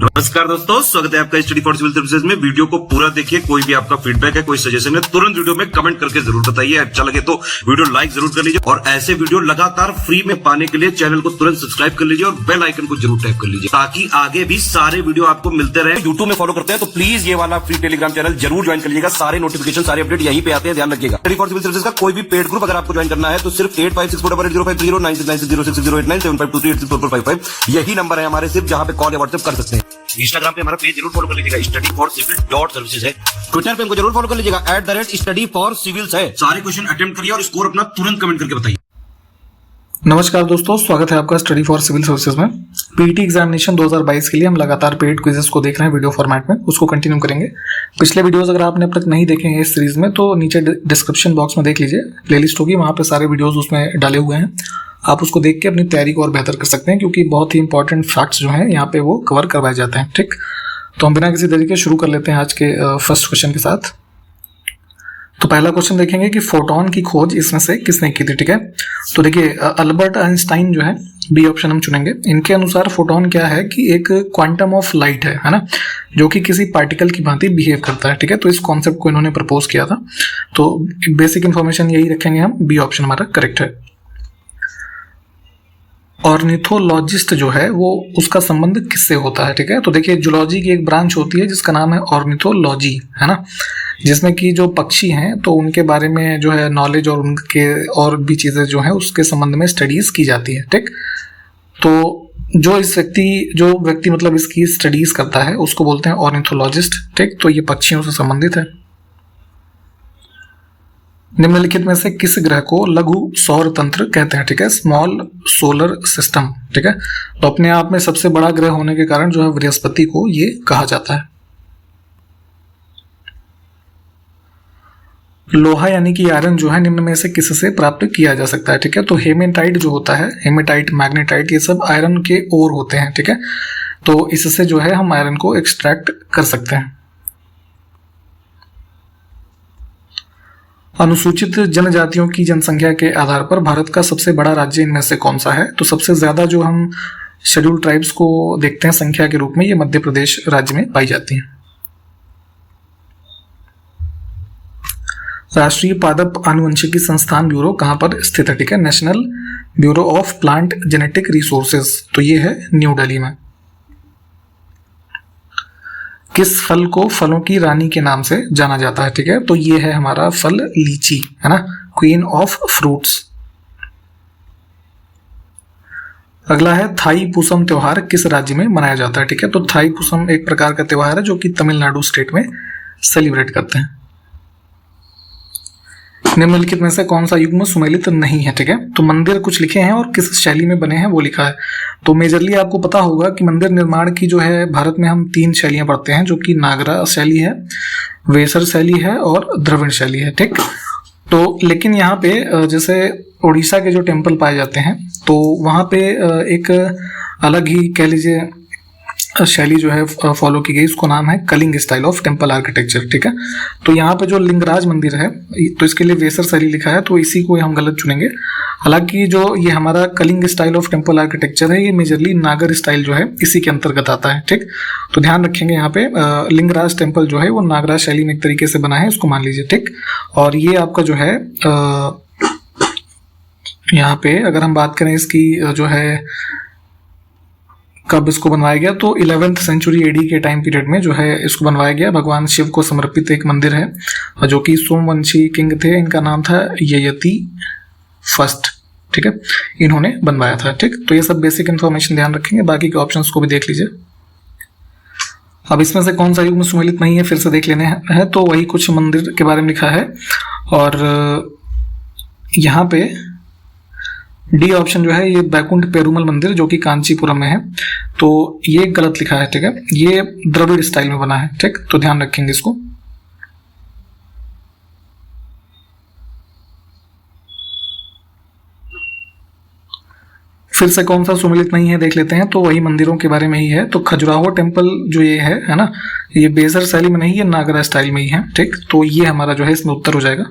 नमस्कार दोस्तों, स्वागत है आपका स्टडी फॉर सिविल सर्विसेज में। वीडियो को पूरा देखिए। कोई भी आपका फीडबैक है, कोई सजेशन है, तुरंत वीडियो में कमेंट करके जरूर बताइए। अच्छा लगे तो वीडियो लाइक जरूर कर लीजिए और ऐसे वीडियो लगातार फ्री में पाने के लिए चैनल को तुरंत सब्सक्राइब कर लीजिए और बेल आइकन को जरूर टैप कर लीजिए ताकि आगे भी सारे वीडियो आपको मिलते रहे। यूट्यूब में फॉलो करते हैं तो प्लीज ये वाला फ्री टेलीग्राम चैनल जरूर ज्वाइन कर लीजिएगा। सारे नोटिफिकेशन, सारे अपडेट यहीं पे आते हैं, ध्यान रखिएगा। स्टडी फॉर सिविल सर्विसेज का कोई भी पेड ग्रुप अगर आपको ज्वाइन करना है तो सिर्फ 85648096960609797523860455 यही नंबर है हमारे, सिर्फ जहां पे कॉल या व्हाट्सएप कर सकते हैं। इंस्टाग्राम पे हमारा पेज जरूर फॉलो कर लीजिएगा, studyforcivil.services है। ट्विटर पे हमको जरूर फॉलो कर लीजिएगा, @studyforcivils है। सारे क्वेश्चन अटेम्प्ट करिए और स्कोर अपना तुरंत कमेंट करके बताइए। नमस्कार दोस्तों, स्वागत है आपका स्टडी फॉर सिविल सर्विसेज में। पीटी एग्जामिनेशन 2022 के लिए हम लगातार पेड क्विजेस को देख रहे हैं वीडियो फॉर्मेट में, उसको कंटिन्यू करेंगे। पिछले वीडियोस अगर आपने अब तक नहीं देखे हैं इस सीरीज में तो नीचे डिस्क्रिप्शन बॉक्स में देख लीजिए, प्लेलिस्ट होगी, वहाँ पे सारे वीडियोस उसमें डाले हुए हैं। आप उसको देख के अपनी तैयारी को और बेहतर कर सकते हैं क्योंकि बहुत ही इंपॉर्टेंट फैक्ट्स जो हैं यहाँ पे वो कवर करवाए जाते हैं। ठीक, तो हम बिना किसी देरी के शुरू कर लेते हैं आज के फर्स्ट क्वेश्चन के साथ। तो पहला क्वेश्चन देखेंगे कि फोटोन की खोज इसमें से किसने की थी। ठीक है, तो देखिए अल्बर्ट आइंस्टाइन जो है, बी ऑप्शन हम चुनेंगे। इनके अनुसार फोटोन क्या है कि एक क्वांटम ऑफ लाइट है ना, जो कि किसी पार्टिकल की भांति बिहेव करता है। ठीक है, तो इस कॉन्सेप्ट को इन्होंने प्रपोज किया था। तो बेसिक इंफॉर्मेशन यही रखेंगे हम, बी ऑप्शन हमारा करेक्ट है। ऑर्निथोलॉजिस्ट जो है वो उसका संबंध किससे होता है। ठीक है, तो देखिए जूलॉजी की एक ब्रांच होती है जिसका नाम है ऑर्निथोलॉजी, है ना, जिसमें कि जो पक्षी हैं तो उनके बारे में जो है नॉलेज और उनके और भी चीज़ें जो है उसके संबंध में स्टडीज की जाती है। ठीक, तो जो व्यक्ति मतलब इसकी स्टडीज करता है उसको बोलते हैं ऑर्निथोलॉजिस्ट। ठीक, तो ये पक्षियों से संबंधित है। निम्नलिखित में से किस ग्रह को लघु सौर तंत्र कहते हैं। ठीक है, स्मॉल सोलर सिस्टम। ठीक है, तो अपने आप में सबसे बड़ा ग्रह होने के कारण जो है बृहस्पति को ये कहा जाता है। लोहा यानी कि आयरन जो है निम्न में से किससे प्राप्त किया जा सकता है। ठीक है, तो हेमेटाइट जो होता है, हेमेटाइट, मैग्नेटाइट, ये सब आयरन के ओर होते हैं। ठीक है, तो इससे जो है हम आयरन को एक्सट्रैक्ट कर सकते हैं। अनुसूचित जनजातियों की जनसंख्या के आधार पर भारत का सबसे बड़ा राज्य इनमें से कौन सा है। तो सबसे ज्यादा जो हम शेड्यूल ट्राइब्स को देखते हैं संख्या के रूप में, ये मध्य प्रदेश राज्य में पाई जाती हैं। राष्ट्रीय पादप आनुवंशिकी संस्थान ब्यूरो कहां पर स्थित है। ठीक है, national bureau of plant genetic resources, तो ये है न्यू दिल्ली में। किस फल को फलों की रानी के नाम से जाना जाता है। ठीक है, तो ये है हमारा फल लीची, है ना, क्वीन ऑफ फ्रूट्स। अगला है थाई पुसम त्योहार किस राज्य में मनाया जाता है। ठीक है, तो थाई पुसम एक प्रकार का त्योहार है जो कि तमिलनाडु स्टेट में सेलिब्रेट करते हैं। निम्नलिखित में से कौन सा युग्म सुमेलित नहीं है। ठीक है, तो मंदिर कुछ लिखे हैं और किस शैली में बने हैं वो लिखा है। तो मेजरली आपको पता होगा कि मंदिर निर्माण की जो है भारत में हम 3 शैलियां पढ़ते हैं, जो कि नागरा शैली है, वेसर शैली है और द्रविड़ शैली है। ठीक, तो लेकिन यहाँ पे जैसे उड़ीसा के जो टेम्पल पाए जाते हैं तो वहाँ पे एक अलग ही कह लीजिए शैली जो है फॉलो की गई, उसको नाम है Kalinga style of temple architecture. ठीक है, तो यहाँ पे जो लिंगराज मंदिर है तो इसके लिए वेसर शैली लिखा है, तो इसी को हम गलत चुनेंगे। हालांकि जो ये हमारा Kalinga style of temple architecture है ये मेजरली नागर स्टाइल जो है इसी के अंतर्गत आता है। ठीक, तो ध्यान रखेंगे यहाँ पे लिंगराज टेम्पल जो है वो नागराज शैली में एक तरीके से बना है, इसको मान लीजिए। ठीक, और ये आपका जो है यहाँ पे अगर हम बात करें इसकी जो है कब इसको बनवाया गया, तो 11th सेंचुरी एडी के टाइम पीरियड में जो है इसको बनवाया गया। भगवान शिव को समर्पित एक मंदिर है जो कि सोमवंशी किंग थे, इनका नाम था ययति फर्स्ट। ठीक है, इन्होंने बनवाया था। ठीक, तो ये सब बेसिक इन्फॉर्मेशन ध्यान रखेंगे, बाकी के ऑप्शंस को भी देख लीजिए। अब इसमें से कौन सा युग्म सुमेलित नहीं है फिर से देख लेने हैं, तो वही कुछ मंदिर के बारे में लिखा है और यहाँ पे डी ऑप्शन जो है ये बैकुंठ पेरुमल मंदिर जो कि कांचीपुरम में है, तो ये गलत लिखा है। ठीक है, ये द्रविड़ स्टाइल में बना है। ठीक, तो ध्यान रखेंगे इसको। फिर से कौन सा सुमेलित नहीं है देख लेते हैं, तो वही मंदिरों के बारे में ही है। तो खजुराहो टेम्पल जो ये है ना, ये बेसर शैली में नहीं, ये नागरा स्टाइल में ही है। ठीक, तो ये हमारा जो है इसमें उत्तर हो जाएगा।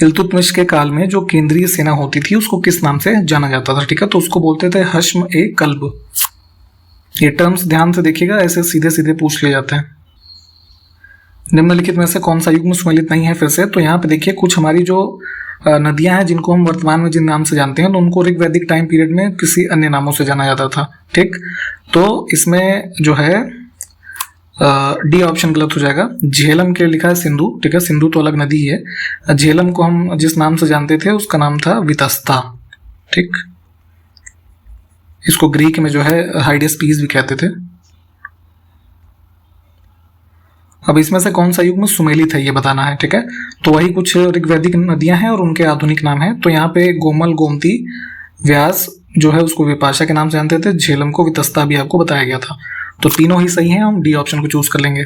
इल्तुतमिश के काल में जो केंद्रीय सेना होती थी उसको किस नाम से जाना जाता था, ठीक है। तो उसको बोलते थे हश्म ए कल्ब। ये टर्म्स ध्यान से देखिएगा, ऐसे सीधे सीधे पूछ लिए जाते हैं। निम्नलिखित में से कौन सा युग्म सुमेलित नहीं है? फिर से तो यहाँ पे देखिए कुछ हमारी जो नदियां हैं जिनको हम वर्तमान में जिन नाम से जानते हैं, तो उनको ऋग्वैदिक टाइम पीरियड में किसी अन्य नामों से जाना जाता था, ठीक। तो इसमें जो है डी ऑप्शन गलत हो जाएगा। झेलम के लिखा है सिंधु, ठीक है। सिंधु तो अलग नदी है। झेलम को हम जिस नाम से जानते थे उसका नाम था वितस्ता, ठीक। इसको ग्रीक में जो है हाइडेस्पीस भी कहते थे। अब इसमें से कौन सा युग्म सुमेलित है ये बताना है, ठीक है। तो वही कुछ ऋग्वैदिक नदियां हैं और उनके आधुनिक नाम हैं। तो यहाँ पे गोमल, गोमती, व्यास जो है उसको विपाशा के नाम से जानते थे, झेलम को वितस्ता भी आपको बताया गया था। तो तीनों ही सही हैं, हम डी ऑप्शन को चूज कर लेंगे।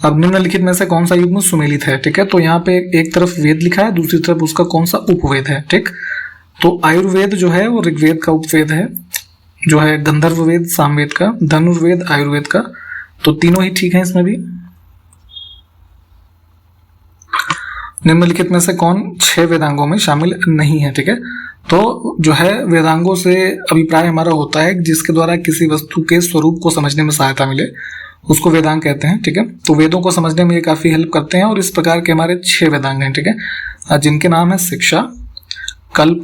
अब निम्नलिखित में से कौन सा युग्म सुमेलित है, ठीक है। तो यहाँ पे एक तरफ वेद लिखा है, दूसरी तरफ उसका कौन सा उपवेद है, ठीक। तो आयुर्वेद जो है वो ऋग्वेद का उपवेद है, जो है गंधर्व वेद सामवेद का, धनुर्वेद आयुर्वेद का। तो तीनों ही ठीक है इसमें भी। निम्नलिखित में से कौन 6 वेदांगों में शामिल नहीं है, ठीक है। तो जो है वेदांगों से अभिप्राय हमारा होता है जिसके द्वारा किसी वस्तु के स्वरूप को समझने में सहायता मिले, उसको वेदांग कहते हैं, ठीक है। तो वेदों को समझने में ये काफी हेल्प करते हैं और इस प्रकार के हमारे 6 वेदांग हैं, ठीक है, जिनके नाम है शिक्षा, कल्प,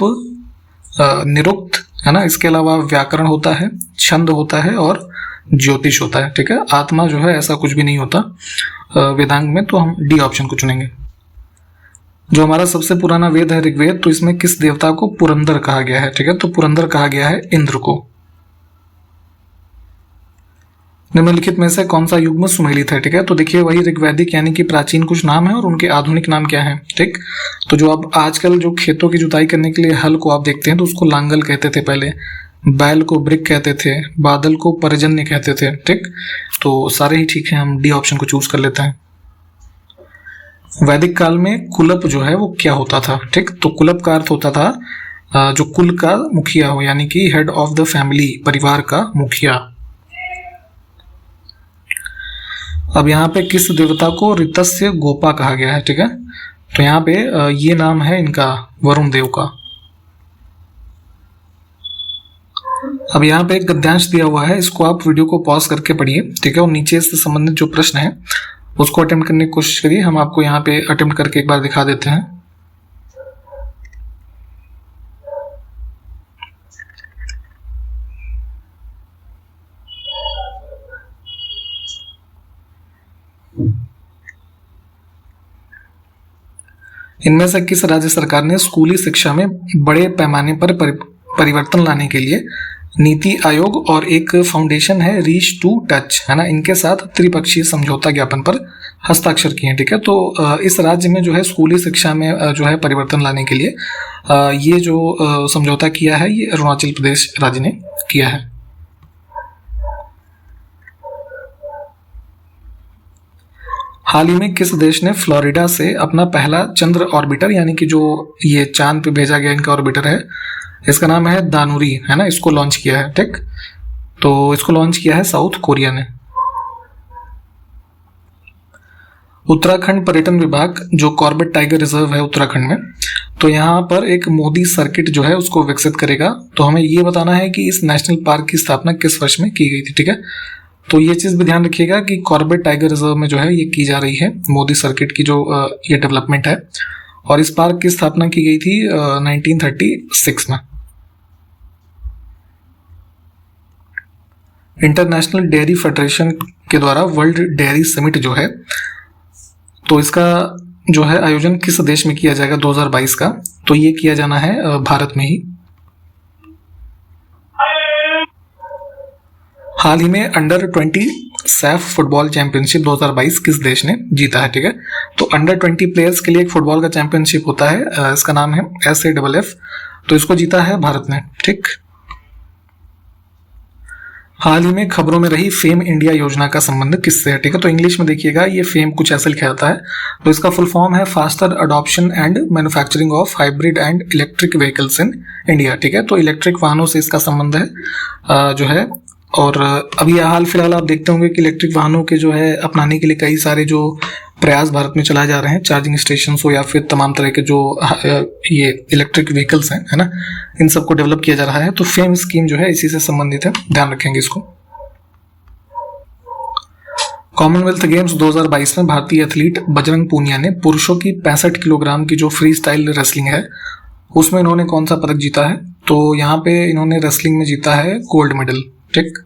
निरुक्त, है ना। इसके अलावा व्याकरण होता है, छंद होता है और ज्योतिष होता है, ठीक है। आत्मा जो है ऐसा कुछ भी नहीं होता वेदांग में। तो हम डी ऑप्शन को चुनेंगे। जो हमारा सबसे पुराना वेद है ऋग्वेद, तो इसमें किस देवता को पुरंदर कहा गया है, ठीक है। तो पुरंदर कहा गया है इंद्र को। निम्नलिखित में से कौन सा युग्म सुमेलित है, ठीक है। तो देखिए वही ऋग्वैदिक यानी कि प्राचीन कुछ नाम है और उनके आधुनिक नाम क्या है, ठीक। तो जो अब आजकल जो खेतों की जुताई करने के लिए हल को आप देखते हैं तो उसको लांगल कहते थे पहले, बैल को ब्रिक कहते थे, बादल को पर्जन्य कहते थे, ठीक। तो सारे ही ठीक है, हम डी ऑप्शन को चूज कर लेते हैं। वैदिक काल में कुलप जो है वो क्या होता था, ठीक। तो कुलप का अर्थ होता था जो कुल का मुखिया हो, यानी कि हेड ऑफ द फैमिली, परिवार का मुखिया। अब यहाँ पे किस देवता को ऋतस्य गोपा कहा गया है, ठीक है। तो यहाँ पे ये नाम है इनका वरुण देव का। अब यहाँ पे एक गद्यांश दिया हुआ है, इसको आप वीडियो को पॉज करके पढ़िए, ठीक है। और नीचे से संबंधित जो प्रश्न है उसको अटेम्प्ट करने की कोशिश करिए। हम आपको यहाँ पे अटेम्प्ट करके एक बार दिखा देते हैं। इनमें से किस राज्य सरकार ने स्कूली शिक्षा में बड़े पैमाने पर परिवर्तन लाने के लिए नीति आयोग और एक फाउंडेशन है रीच टू टच, है ना, इनके साथ त्रिपक्षीय समझौता ज्ञापन पर हस्ताक्षर किए हैं, ठीक है। तो इस राज्य में जो है स्कूली शिक्षा में जो है परिवर्तन लाने के लिए ये जो समझौता किया है ये अरुणाचल प्रदेश राज्य ने किया है। हाल ही में किस देश ने फ्लोरिडा से अपना पहला चंद्र ऑर्बिटर, यानी कि जो ये चांद पे भेजा गया इनका ऑर्बिटर है, इसका नाम है दानुरी, है ना, इसको लॉन्च किया है, ठीक। तो इसको लॉन्च किया है साउथ कोरिया ने। उत्तराखंड पर्यटन विभाग जो कॉर्बेट टाइगर रिजर्व है उत्तराखंड में, तो यहाँ पर एक मोदी सर्किट जो है उसको विकसित करेगा। तो हमें ये बताना है कि इस नेशनल पार्क की स्थापना किस वर्ष में की गई थी, ठीक है। तो ये चीज भी ध्यान रखिएगा कि कॉर्बेट टाइगर रिजर्व में जो है ये की जा रही है मोदी सर्किट की जो ये डेवलपमेंट है, और इस पार्क की स्थापना की गई थी 1936 में। इंटरनेशनल डेयरी फेडरेशन के द्वारा वर्ल्ड डेयरी समिट जो है, तो इसका जो है आयोजन किस देश में किया जाएगा 2022 का, तो ये किया जाना है भारत में ही। हाल ही में अंडर 20 सैफ फुटबॉल चैंपियनशिप 2022 किस देश ने जीता है, ठीक है। तो अंडर 20 प्लेयर्स के लिए एक फुटबॉल का चैंपियनशिप होता है, इसका नाम है SAFF, तो इसको जीता है भारत ने, ठीक। हाल ही में खबरों में रही फेम इंडिया योजना का संबंध किससे है, ठीक है। तो इंग्लिश में देखिएगा ये फेम कुछ ऐसे लिखा जाता है, तो इसका फुल फॉर्म है faster adoption and manufacturing of hybrid and electric vehicles in India, ठीक है। तो इलेक्ट्रिक वाहनों से इसका संबंध है जो है और अभी हाल फिलहाल आप देखते होंगे कि इलेक्ट्रिक वाहनों के जो है अपनाने के लिए कई सारे जो प्रयास भारत में चलाए जा रहे हैं, चार्जिंग स्टेशन हो या फिर तमाम तरह के जो ये इलेक्ट्रिक व्हीकल्स हैं, है ना, इन सबको डेवलप किया जा रहा है। तो फेम स्कीम जो है इसी से संबंधित है, ध्यान रखेंगे इसको। कॉमनवेल्थ गेम्स 2022 में भारतीय एथलीट बजरंग पूनिया ने पुरुषों की 65 किलोग्राम की जो फ्री स्टाइल रेसलिंग है उसमें इन्होंने कौन सा पदक जीता है? तो यहाँ पे इन्होंने रेसलिंग में जीता है गोल्ड मेडल। ठीक।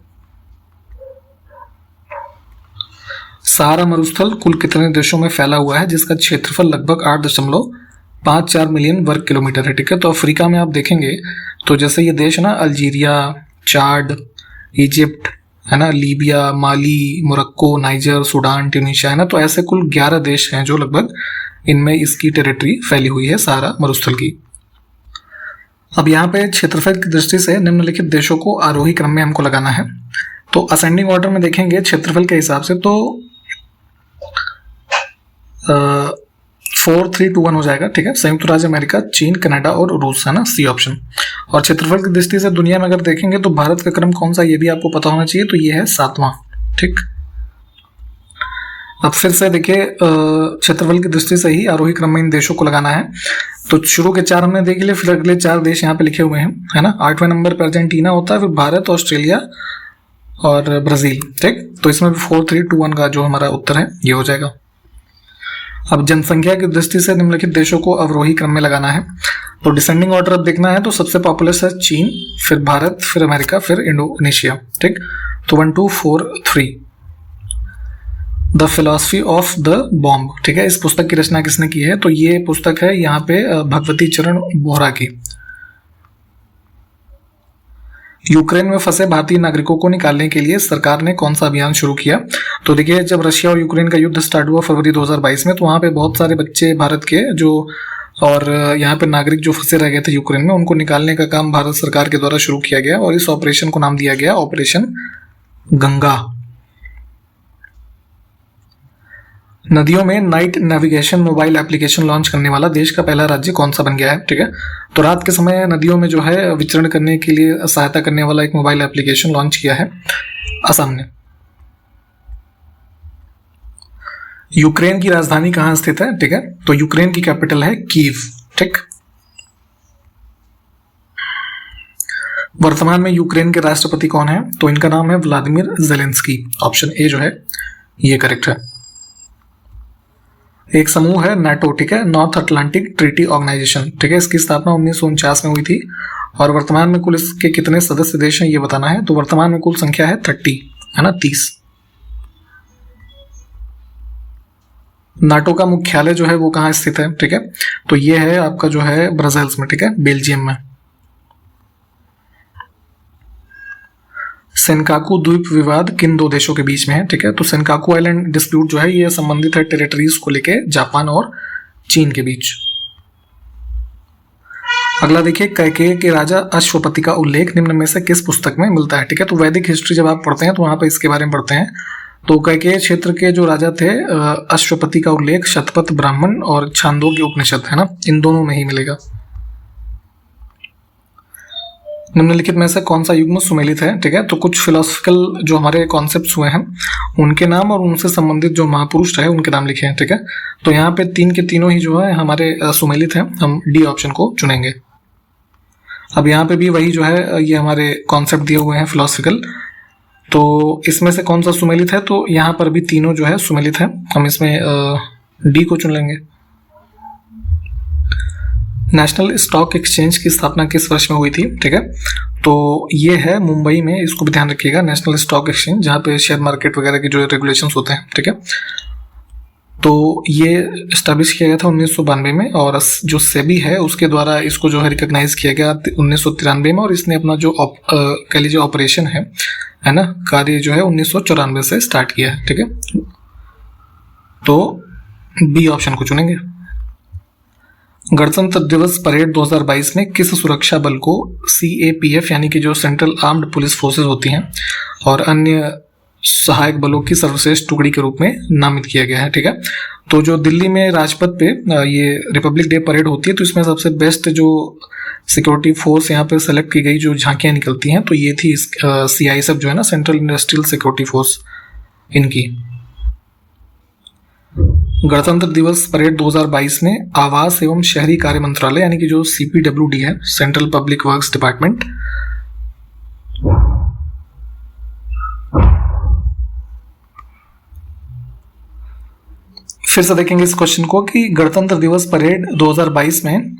सहारा मरुस्थल कुल कितने देशों में फैला हुआ है जिसका क्षेत्रफल लगभग 8.54 मिलियन वर्ग किलोमीटर है? ठीक है। तो अफ्रीका में आप देखेंगे तो जैसे ये देश ना, अल्जीरिया, चाड, इजिप्ट, है ना, लीबिया, माली, मोरक्को, नाइजर, सूडान, ट्यूनीशिया, है ना, तो ऐसे कुल 11 देश हैं जो लगभग इनमें इसकी टेरिटरी फैली हुई है सहारा मरुस्थल की। अब यहाँ पे क्षेत्रफल की दृष्टि से निम्नलिखित देशों को आरोही क्रम में हमको लगाना है। तो असेंडिंग ऑर्डर में देखेंगे क्षेत्रफल के हिसाब से तो 4, 3, 2, 1 हो जाएगा। ठीक है। संयुक्त राज्य अमेरिका, चीन, कनाडा और रूस, है ना, सी ऑप्शन। और क्षेत्रफल की दृष्टि से दुनिया में अगर देखेंगे तो भारत का क्रम कौन सा, ये भी आपको पता होना चाहिए। तो ये है 7वां। ठीक। अब फिर से देखिए क्षेत्रफल की दृष्टि से ही आरोही क्रम में इन देशों को लगाना है। तो शुरू के 4 हमने देख लिए, फिर अगले 4 देश यहाँ पे लिखे हुए हैं, है ना। 8वें नंबर पर अर्जेंटीना होता है, फिर भारत, ऑस्ट्रेलिया और ब्राजील। ठीक। तो इसमें भी 4, 3, 2, 1 का जो हमारा उत्तर है ये हो जाएगा। अब जनसंख्या की दृष्टि से निम्नलिखित देशों को अवरोही क्रम में लगाना है। तो डिसेंडिंग ऑर्डर अब देखना है तो सबसे पॉपुलस है चीन, फिर भारत, फिर अमेरिका, फिर इंडोनेशिया। ठीक। तो 1, 2, 4, 3। The philosophy of the bomb. ठीक है। इस पुस्तक की रचना किसने की है? तो ये पुस्तक है यहाँ पे भगवती चरण बोहरा की। यूक्रेन में फंसे भारतीय नागरिकों को निकालने के लिए सरकार ने कौन सा अभियान शुरू किया? तो देखिए जब रशिया और यूक्रेन का युद्ध स्टार्ट हुआ फरवरी 2022 में, तो वहाँ पे बहुत सारे बच्चे भारत के जो और यहाँ पे नागरिक जो फंसे रह गए थे यूक्रेन में, उनको निकालने का काम भारत सरकार के द्वारा शुरू किया गया और इस ऑपरेशन को नाम दिया गया ऑपरेशन गंगा। नदियों में night navigation mobile application launch करने वाला देश का पहला राज्य कौन सा बन गया है? ठीक है। तो रात के समय नदियों में जो है विचरण करने के लिए सहायता करने वाला एक मोबाइल एप्लीकेशन लॉन्च किया है असम ने। यूक्रेन की राजधानी कहाँ स्थित है? ठीक है। तो यूक्रेन की कैपिटल है कीव। ठीक। वर्तमान में यूक्रेन के राष्ट्रपति कौन है? तो इनका नाम है व्लादिमीर ज़ेलेंस्की। ऑप्शन ए जो है ये करेक्ट है। एक समूह है नाटो। ठीक है। North Atlantic Treaty Organization. ठीक है। इसकी स्थापना 1949 में हुई थी और वर्तमान में कुल इसके कितने सदस्य देश हैं ये बताना है। तो वर्तमान में कुल संख्या है 30, है ना, 30। नाटो का मुख्यालय जो है वो कहाँ स्थित है? ठीक है। तो ये है आपका जो है ब्रसेल्स में। ठीक है। बेल्जियम में। सेनकाकू द्वीप विवाद किन 2 देशों के बीच में है? ठीक है। तो सेनकाकू आइलैंड डिस्प्यूट जो है ये संबंधित है टेरिटरीज को लेके जापान और चीन के बीच। अगला देखिए, कैकेय के राजा अश्वपति का उल्लेख निम्न में से किस पुस्तक में मिलता है? ठीक है। तो वैदिक हिस्ट्री जब आप पढ़ते हैं तो वहां पे इसके बारे में पढ़ते हैं। तो कैकेय क्षेत्र के जो राजा थे अश्वपति का उल्लेख शतपथ ब्राह्मण और छांदोग्य उपनिषद, है ना, इन दोनों में ही मिलेगा। निम्नलिखित में से कौन सा युग्म सुमेलित है? ठीक है। तो कुछ फिलोसफिकल जो हमारे कॉन्सेप्ट्स हुए हैं उनके नाम और उनसे संबंधित जो महापुरुष रहे उनके नाम लिखे हैं। ठीक है। तो यहाँ पे 3 के तीनों ही जो है हमारे सुमेलित हैं। हम डी ऑप्शन को चुनेंगे। अब यहाँ पे भी वही जो है ये हमारे कॉन्सेप्ट दिए हुए हैं फिलोसफिकल। तो इसमें से कौन सा सुमेलित है? तो यहाँ पर भी तीनों जो है सुमेलित है। हम इसमें डी को चुन लेंगे। नेशनल स्टॉक एक्सचेंज की स्थापना किस वर्ष में हुई थी? ठीक है। तो ये है मुंबई में, इसको भी ध्यान रखिएगा, नेशनल स्टॉक एक्सचेंज, जहाँ पे शेयर मार्केट वगैरह के जो रेगुलेशंस होते हैं। ठीक है। तो ये इस्टेब्लिश किया गया था 1992 में और जो सेबी है उसके द्वारा इसको जो है रिकॉग्नाइज किया गया 1993 में और इसने अपना जो कह लीजिए ऑपरेशन है ना, कार्य जो है 1994 से स्टार्ट किया है। ठीक है। तो बी ऑप्शन को चुनेंगे। गणतंत्र दिवस परेड 2022 में किस सुरक्षा बल को CAPF यानी कि जो सेंट्रल आर्म्ड पुलिस फोर्सेस होती हैं और अन्य सहायक बलों की सर्वश्रेष्ठ टुकड़ी के रूप में नामित किया गया है। ठीक है, तो जो दिल्ली में राजपथ पे ये रिपब्लिक डे परेड होती है, तो इसमें सबसे बेस्ट जो सिक्योरिटी फोर्स यहाँ पे सेलेक्ट की गई, जो झांकियां निकलती हैं, तो ये थी CISF जो है ना, सेंट्रल इंडस्ट्रियल सिक्योरिटी फोर्स, इनकी। गणतंत्र दिवस परेड 2022 में आवास एवं शहरी कार्य मंत्रालय यानी कि जो CPWD है, सेंट्रल पब्लिक वर्क्स डिपार्टमेंट, फिर से देखेंगे इस क्वेश्चन को कि गणतंत्र दिवस परेड 2022 में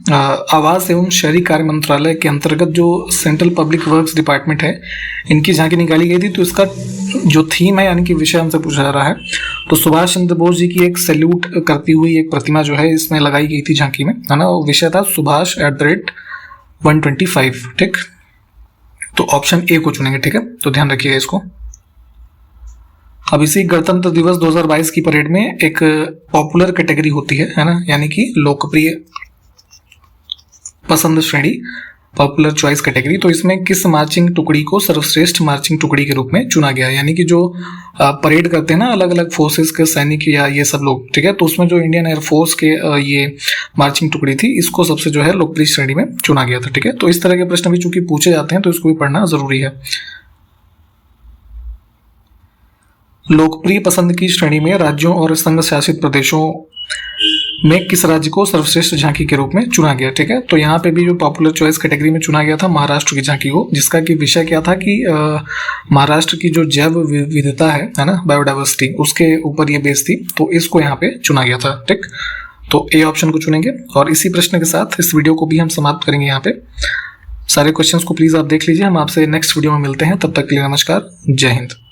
आवास एवं शहरी कार्य मंत्रालय के अंतर्गत जो सेंट्रल पब्लिक वर्क्स डिपार्टमेंट है, इनकी झांकी निकाली गई थी। तो इसका जो थीम है यानी कि विषय हमसे पूछा जा रहा है, तो सुभाष चंद्र बोस जी की एक सैल्यूट करती हुई एक प्रतिमा जो है इसमें लगाई गई थी झांकी में, है ना। विषय था सुभाष @125। ठीक, तो ऑप्शन ए को चुनेंगे। ठीक है, तो ध्यान रखिएगा इसको। अब इसी गणतंत्र दिवस 2022 की परेड में एक पॉपुलर कैटेगरी होती है ना, यानी कि लोकप्रिय पसंद श्रेणी, पॉपुलर चॉइस कैटेगरी। तो इसमें किस मार्चिंग टुकड़ी को सर्वश्रेष्ठ मार्चिंग टुकड़ी के रूप में चुना गया है, यानी कि जो परेड करते हैं ना अलग अलग फोर्सेस के सैनिक या ये सब लोग, ठीक है, तो उसमें जो इंडियन एयरफोर्स के ये मार्चिंग टुकड़ी थी, इसको सबसे जो है लोकप्रिय श्रेणी में चुना गया था। ठीक है, तो इस तरह के प्रश्न भी चूंकि पूछे जाते हैं तो इसको भी पढ़ना जरूरी है। लोकप्रिय पसंद की श्रेणी में राज्यों और संघ शासित प्रदेशों में किस राज्य को सर्वश्रेष्ठ झांकी के रूप में चुना गया। ठीक है, तो यहाँ पे भी जो पॉपुलर चॉइस कैटेगरी में चुना गया था महाराष्ट्र की झांकी को, जिसका कि विषय क्या था कि महाराष्ट्र की जो जैव विविधता है ना, बायोडाइवर्सिटी, उसके ऊपर ये बेस थी, तो इसको यहाँ पे चुना गया था। ठीक, तो ए ऑप्शन को चुनेंगे। और इसी प्रश्न के साथ इस वीडियो को भी हम समाप्त करेंगे। यहाँ पे सारे क्वेश्चंस को प्लीज आप देख लीजिए। हम आपसे नेक्स्ट वीडियो में मिलते हैं, तब तक के लिए नमस्कार, जय हिंद।